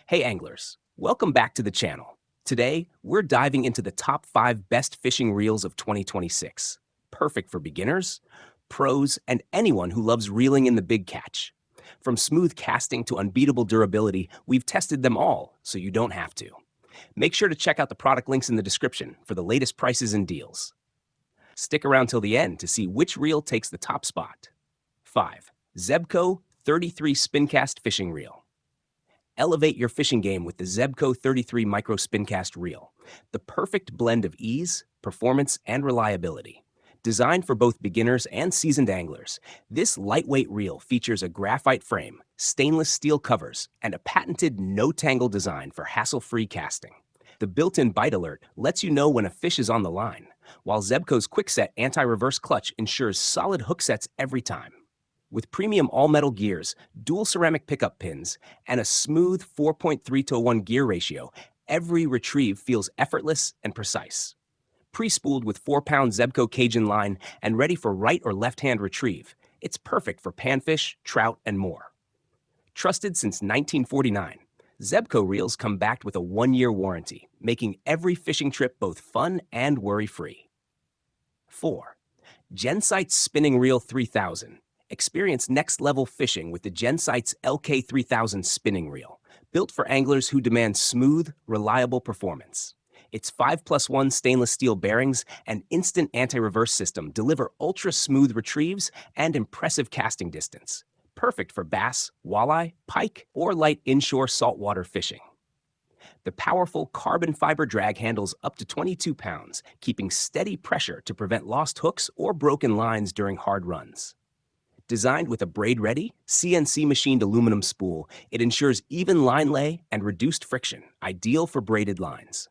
Hey anglers, welcome back to the channel. Today, we're diving into the top 5 best fishing reels of 2026. Perfect for beginners, pros, and anyone who loves reeling in the big catch. From smooth casting to unbeatable durability, we've tested them all, so you don't have to. Make sure to check out the product links in the description for the latest prices and deals. Stick around till the end to see which reel takes the top spot. 5. Zebco 33 Spincast Fishing Reel. Elevate your fishing game with the Zebco 33 Micro Spincast Reel, the perfect blend of ease, performance, and reliability. Designed for both beginners and seasoned anglers, this lightweight reel features a graphite frame, stainless steel covers, and a patented no-tangle design for hassle-free casting. The built-in bite alert lets you know when a fish is on the line, while Zebco's quick-set anti-reverse clutch ensures solid hook sets every time. With premium all-metal gears, dual ceramic pickup pins, and a smooth 4.3-to-1 gear ratio, every retrieve feels effortless and precise. Pre-spooled with 4-pound Zebco Cajun line and ready for right or left-hand retrieve, it's perfect for panfish, trout, and more. Trusted since 1949, Zebco reels come backed with a 1-year warranty, making every fishing trip both fun and worry-free. 4. Jenseits Spinning Reel 3000. Experience next-level fishing with the Jenseits LK3000 spinning reel, built for anglers who demand smooth, reliable performance. Its 5+1 stainless steel bearings and instant anti-reverse system deliver ultra-smooth retrieves and impressive casting distance, perfect for bass, walleye, pike, or light inshore saltwater fishing. The powerful carbon fiber drag handles up to 22 pounds, keeping steady pressure to prevent lost hooks or broken lines during hard runs. Designed with a braid-ready, CNC-machined aluminum spool, it ensures even line lay and reduced friction, ideal for braided lines.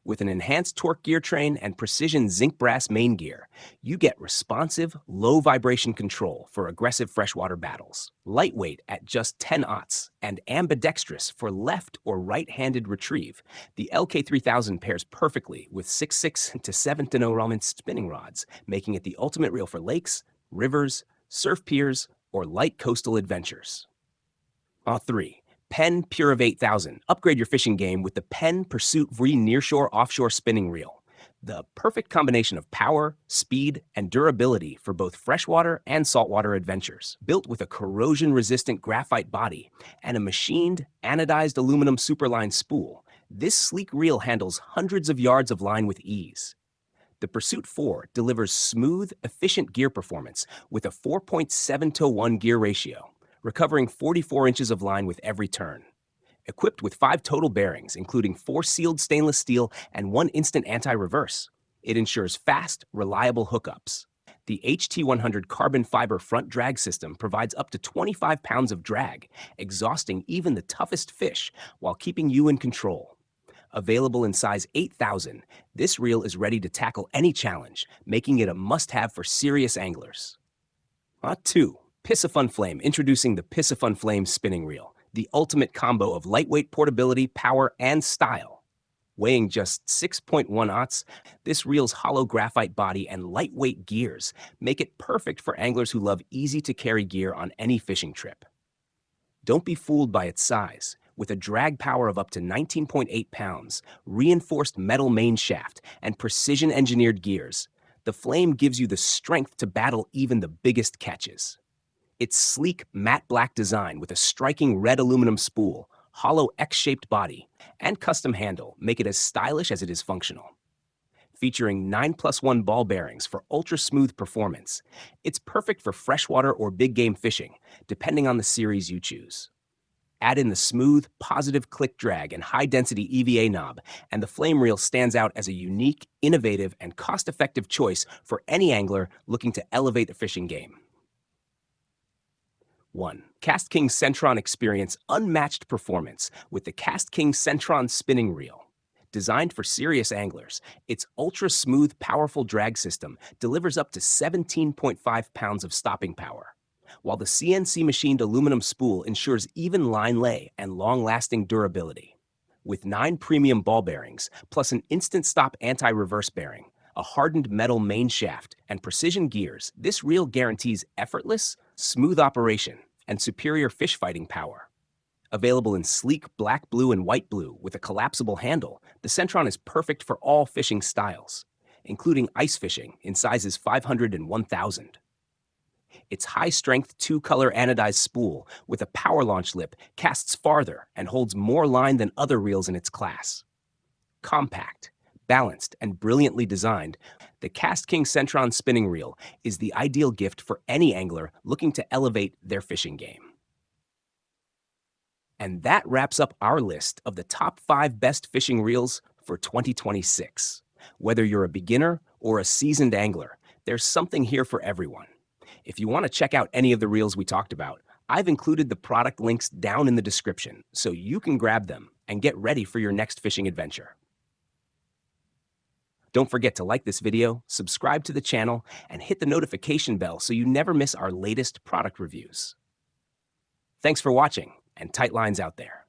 With an enhanced torque gear train and precision zinc brass main gear, you get responsive, low-vibration control for aggressive freshwater battles. Lightweight at just 10 aughts and ambidextrous for left or right-handed retrieve, the LK3000 pairs perfectly with 6.6 to 7-to-0 Ramen spinning rods, making it the ultimate reel for lakes, rivers, surf piers, or light coastal adventures. 3. PENN Pursuit 8000. Upgrade your fishing game with the PENN Pursuit IV Nearshore Offshore Spinning Reel. The perfect combination of power, speed, and durability for both freshwater and saltwater adventures. Built with a corrosion-resistant graphite body and a machined, anodized aluminum superline spool, this sleek reel handles hundreds of yards of line with ease. The Pursuit IV delivers smooth, efficient gear performance with a 4.7-to-1 gear ratio, recovering 44 inches of line with every turn. Equipped with 5 total bearings, including 4 sealed stainless steel and 1 instant anti-reverse, it ensures fast, reliable hookups. The HT100 carbon fiber front drag system provides up to 25 pounds of drag, exhausting even the toughest fish while keeping you in control. Available in size 8000, this reel is ready to tackle any challenge, making it a must-have for serious anglers. 2. Piscifun Flame. Introducing the Piscifun Flame spinning reel, the ultimate combo of lightweight portability, power, and style. Weighing just 6.1 aughts, this reel's hollow graphite body and lightweight gears make it perfect for anglers who love easy-to-carry gear on any fishing trip. Don't be fooled by its size. With a drag power of up to 19.8 pounds, reinforced metal main shaft, and precision-engineered gears, the Flame gives you the strength to battle even the biggest catches. Its sleek, matte black design with a striking red aluminum spool, hollow X-shaped body, and custom handle make it as stylish as it is functional. Featuring 9+1 ball bearings for ultra-smooth performance, it's perfect for freshwater or big game fishing, depending on the series you choose. Add in the smooth, positive click drag and high-density EVA knob, and the Flame Reel stands out as a unique, innovative, and cost-effective choice for any angler looking to elevate the fishing game. 1. KastKing Centron. Experience unmatched performance with the KastKing Centron spinning reel. Designed for serious anglers, its ultra-smooth, powerful drag system delivers up to 17.5 pounds of stopping power, while the CNC-machined aluminum spool ensures even line lay and long-lasting durability. With 9 premium ball bearings, plus an instant stop anti-reverse bearing, a hardened metal main shaft, and precision gears, this reel guarantees effortless, smooth operation and superior fish fighting power. Available in sleek black, blue, and white blue with a collapsible handle, the Centron is perfect for all fishing styles, including ice fishing in sizes 500 and 1000. Its high-strength two-color anodized spool with a power launch lip casts farther and holds more line than other reels in its class. Compact, balanced, and brilliantly designed, the KastKing Centron spinning reel is the ideal gift for any angler looking to elevate their fishing game. And that wraps up our list of the top 5 best fishing reels for 2026. Whether you're a beginner or a seasoned angler, there's something here for everyone. If you want to check out any of the reels we talked about, I've included the product links down in the description so you can grab them and get ready for your next fishing adventure. Don't forget to like this video, subscribe to the channel, and hit the notification bell so you never miss our latest product reviews. Thanks for watching, and tight lines out there.